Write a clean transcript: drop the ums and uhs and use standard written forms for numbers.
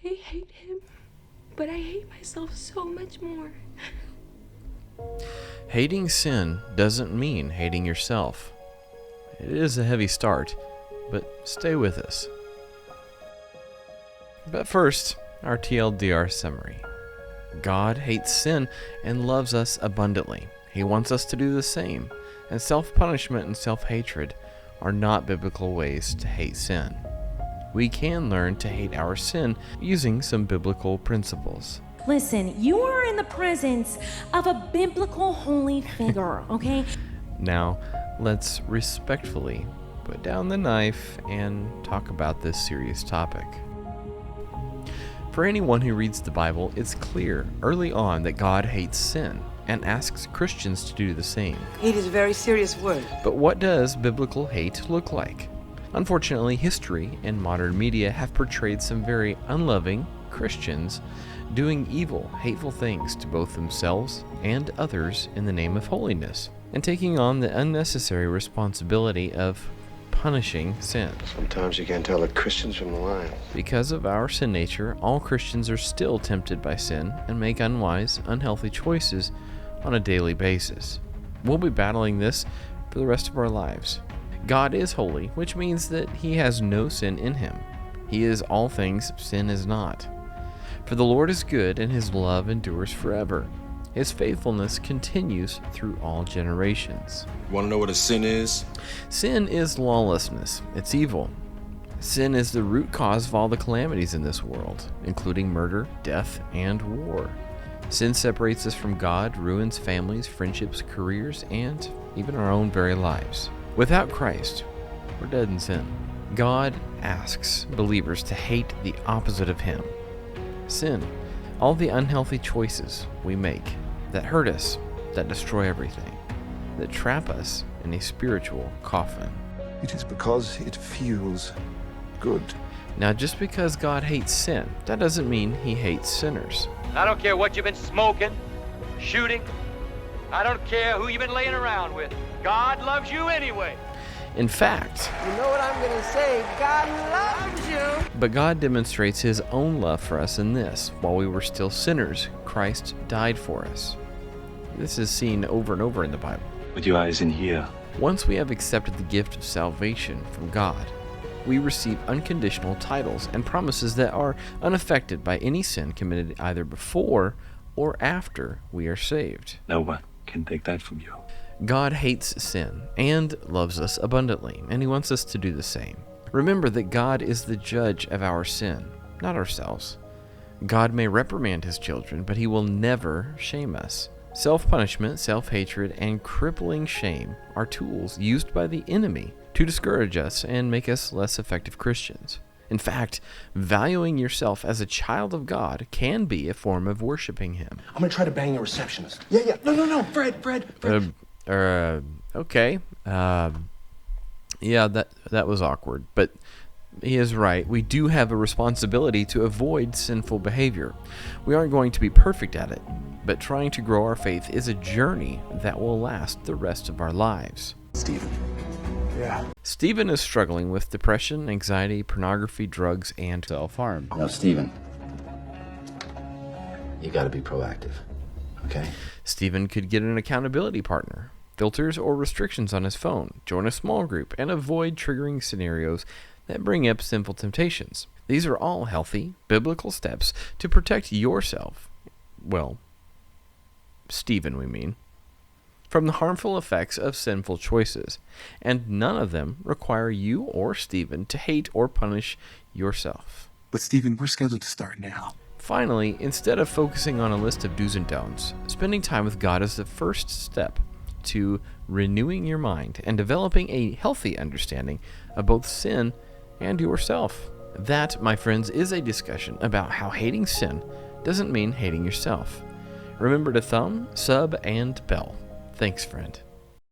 I hate him, but I hate myself so much more. Hating sin doesn't mean hating yourself. It is a heavy start, but stay with us. But first, our TLDR summary. God hates sin and loves us abundantly. He wants us to do the same, and self-punishment and self-hatred are not biblical ways to hate sin. We can learn to hate our sin using some biblical principles. Listen, you are in the presence of a biblical holy figure, okay? Now, let's respectfully put down the knife and talk about this serious topic. For anyone who reads the Bible, it's clear early on that God hates sin and asks Christians to do the same. Hate is a very serious word. But what does biblical hate look like? Unfortunately, history and modern media have portrayed some very unloving Christians doing evil, hateful things to both themselves and others in the name of holiness, and taking on the unnecessary responsibility of punishing sin. Sometimes you can't tell the Christians from the lions. Because of our sin nature, all Christians are still tempted by sin and make unwise, unhealthy choices on a daily basis. We'll be battling this for the rest of our lives. God is holy, which means that he has no sin in him. He is all things sin is not. For the Lord is good, and his love endures forever. His faithfulness continues through all generations. Want to know what a sin is? Sin is lawlessness. It's evil. Sin is the root cause of all the calamities in this world, including murder, death, and war. Sin separates us from God, ruins families, friendships, careers, and even our own very lives. Without Christ, we're dead in sin. God asks believers to hate the opposite of him. Sin, all the unhealthy choices we make that hurt us, that destroy everything, that trap us in a spiritual coffin. It is because it feels good. Now, just because God hates sin, that doesn't mean he hates sinners. I don't care what you've been smoking, shooting. I don't care who you've been laying around with. God loves you anyway. In fact, You know what I'm gonna say? God loves you. but God demonstrates his own love for us in this. While we were still sinners, Christ died for us. This is seen over and over in the Bible. With your eyes in here. Once we have accepted the gift of salvation from God, we receive unconditional titles and promises that are unaffected by any sin committed either before or after we are saved. No one can take that from you. God hates sin and loves us abundantly, and he wants us to do the same. Remember that God is the judge of our sin, not ourselves. God may reprimand his children, but he will never shame us. Self-punishment, self-hatred, and crippling shame are tools used by the enemy to discourage us and make us less effective Christians. In fact, valuing yourself as a child of God can be a form of worshiping him. I'm gonna try to bang a receptionist. Yeah. No. Fred. Okay. Yeah, that was awkward, but he is right. We do have a responsibility to avoid sinful behavior. We aren't going to be perfect at it, but trying to grow our faith is a journey that will last the rest of our lives. Stephen. Yeah. Stephen is struggling with depression, anxiety, pornography, drugs, and self-harm. Now, Stephen, you gotta be proactive, okay? Stephen could get an accountability partner, filters or restrictions on his phone, join a small group, and avoid triggering scenarios that bring up sinful temptations. These are all healthy, biblical steps to protect yourself, well, Stephen we mean, from the harmful effects of sinful choices, and none of them require you or Stephen to hate or punish yourself. But Stephen, we're scheduled to start now. Finally, instead of focusing on a list of do's and don'ts, spending time with God is the first step to renewing your mind and developing a healthy understanding of both sin and yourself. That, my friends, is a discussion about how hating sin doesn't mean hating yourself. Remember to thumb, sub, and bell. Thanks, friend.